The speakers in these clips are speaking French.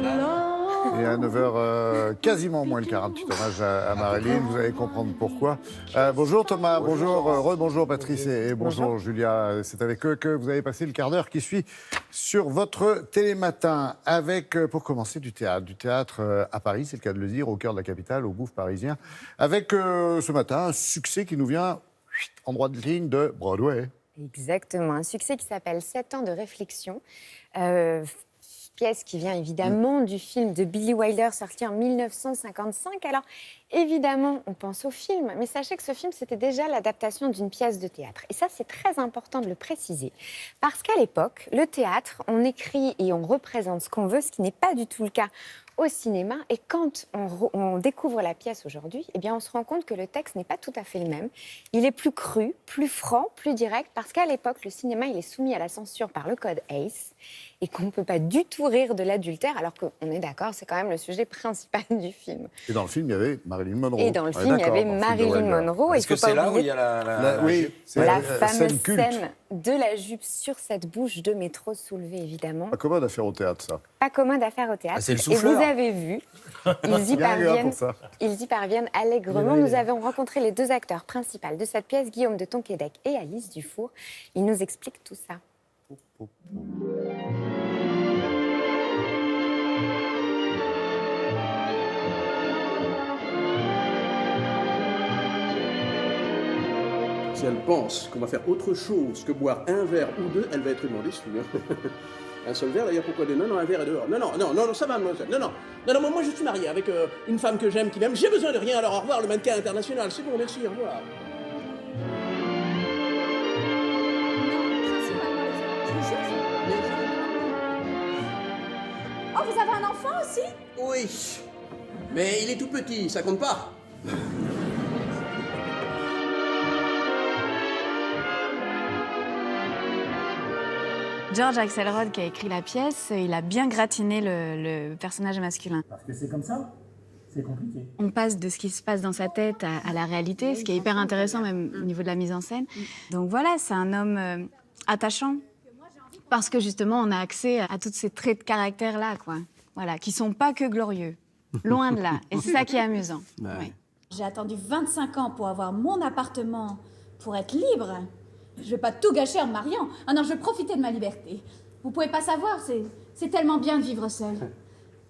Et à 9h, quasiment moins le quart, un petit hommage à Marilyn, vous allez comprendre pourquoi. Bonjour Thomas, bonjour, rebonjour Patrice et bonjour Julia. C'est avec eux que vous avez passé le quart d'heure qui suit sur votre télématin. Avec, pour commencer, du théâtre à Paris, c'est le cas de le dire, au cœur de la capitale, au Bouffe parisien. Avec ce matin, un succès qui nous vient en droite ligne de Broadway. Exactement, un succès qui s'appelle 7 ans de réflexion. Pièce qui vient évidemment du film de Billy Wilder sorti en 1955. Alors évidemment, on pense au film, mais sachez que ce film, c'était déjà l'adaptation d'une pièce de théâtre. Et ça, c'est très important de le préciser. Parce qu'à l'époque, le théâtre, on écrit et on représente ce qu'on veut, ce qui n'est pas du tout le cas au cinéma. Et quand on découvre la pièce aujourd'hui, eh bien, on se rend compte que le texte n'est pas tout à fait le même. Il est plus cru, plus franc, plus direct, parce qu'à l'époque, le cinéma, il est soumis à la censure par le code ACE et qu'on ne peut pas du tout rire de l'adultère, alors qu'on est d'accord, c'est quand même le sujet principal du film. Et dans le film, il y avait Marilyn Monroe. Et dans le film, il y avait Marilyn Monroe. Est-ce que c'est là où il y a la fameuse scène de la jupe sur cette bouche de métro soulevée, évidemment. Pas commode à faire au théâtre, ça. Pas commode à faire au théâtre. C'est le et souffleur. vous avez vu, ils y parviennent allègrement. Nous avons rencontré les deux acteurs principaux de cette pièce, Guillaume de Tonquédec et Alice Dufour. Ils nous expliquent tout ça. Si elle pense qu'on va faire autre chose que boire un verre ou deux, elle va être vraiment déçue. Un seul verre, d'ailleurs, pourquoi des non, un verre est dehors. Non, ça va, mademoiselle. Non, moi je suis marié avec une femme que j'aime, qui m'aime. J'ai besoin de rien, alors au revoir, le mannequin international. C'est bon, merci, au revoir. Oh, vous avez un enfant aussi? Oui, mais il est tout petit, ça compte pas. George Axelrod, qui a écrit la pièce, il a bien gratiné le personnage masculin. Parce que c'est comme ça, c'est compliqué. On passe de ce qui se passe dans sa tête à la réalité, ce qui est hyper intéressant même au niveau de la mise en scène. Donc voilà, c'est un homme attachant, parce que justement, on a accès à tous ces traits de caractère-là, quoi. Voilà, qui sont pas que glorieux, loin de là. Et c'est ça qui est amusant. Ouais. J'ai attendu 25 ans pour avoir mon appartement, pour être libre. Je vais pas tout gâcher en me mariant. Ah non, je veux profiter de ma liberté. Vous pouvez pas savoir, c'est tellement bien de vivre seul.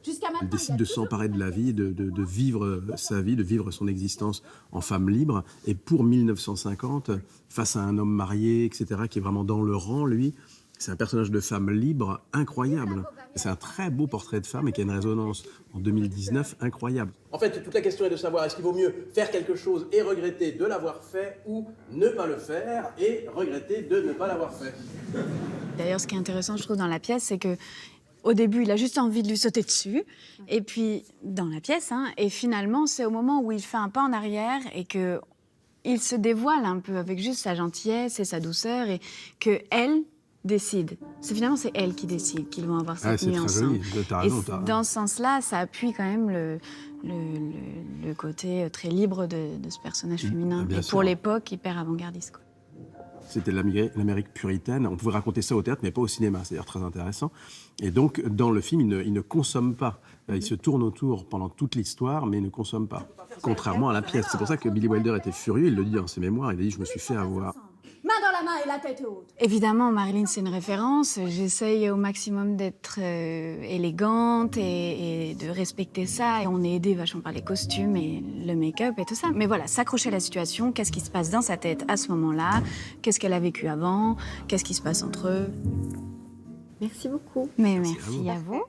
Jusqu'à maintenant, Elle décide de s'emparer de la vie, de vivre sa vie, de vivre son existence en femme libre. Et pour 1950, face à un homme marié, etc., qui est vraiment dans le rang, lui, c'est un personnage de femme libre incroyable. C'est un très beau portrait de femme et qui a une résonance en 2019 incroyable. En fait, toute la question est de savoir est-ce qu'il vaut mieux faire quelque chose et regretter de l'avoir fait ou ne pas le faire et regretter de ne pas l'avoir fait. D'ailleurs, ce qui est intéressant, je trouve, dans la pièce, c'est que au début, il a juste envie de lui sauter dessus. Et puis, dans la pièce, et finalement, c'est au moment où il fait un pas en arrière et que il se dévoile un peu avec juste sa gentillesse et sa douceur et que elle décide. Finalement, c'est elle qui décide qu'ils vont avoir cette nuit ensemble. Et dans ce sens-là, ça appuie quand même le côté très libre de ce personnage féminin. Et pour l'époque, hyper avant-gardiste, quoi. C'était l'Amérique puritaine. On pouvait raconter ça au théâtre, mais pas au cinéma. C'est d'ailleurs très intéressant. Et donc, dans le film, il ne consomme pas. Il se tourne autour pendant toute l'histoire, mais il ne consomme pas. Contrairement à la pièce. C'est pour ça que Billy Wilder était furieux. Il le dit dans ses mémoires. Il a dit « Je me suis fait avoir ». main dans la main et la tête haute. Évidemment, Marilyn, c'est une référence. J'essaye au maximum d'être élégante et de respecter ça. Et on est aidé vachement par les costumes et le make-up et tout ça. Mais voilà, s'accrocher à la situation, qu'est-ce qui se passe dans sa tête à ce moment-là, qu'est-ce qu'elle a vécu avant, qu'est-ce qui se passe entre eux. Merci beaucoup. Mais merci à vous.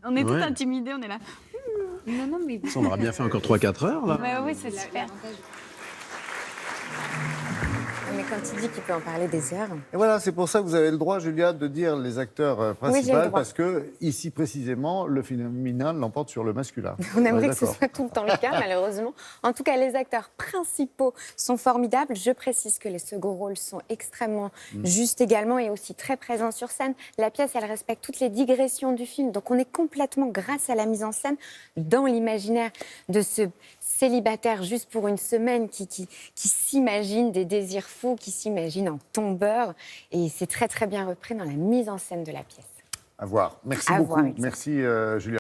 On est tous intimidés, on est là. Non, mais... Ça, on aura bien fait encore 3-4 heures, là. Ouais, oui, c'est super. Mais quand il dit qu'il peut en parler des heures... Et voilà, c'est pour ça que vous avez le droit, Julia, de dire les acteurs principaux, oui, parce que, ici précisément, le féminin l'emporte sur le masculin. On aimerait que ce soit tout le temps le cas, malheureusement. En tout cas, les acteurs principaux sont formidables. Je précise que les seconds rôles sont extrêmement justes également et aussi très présents sur scène. La pièce, elle respecte toutes les digressions du film. Donc on est complètement, grâce à la mise en scène, dans l'imaginaire de ce célibataire juste pour une semaine qui s'imagine des désirs fous, qui s'imagine en tombeur. Et c'est très, très bien repris dans la mise en scène de la pièce. À voir. Merci beaucoup. Merci, Julia.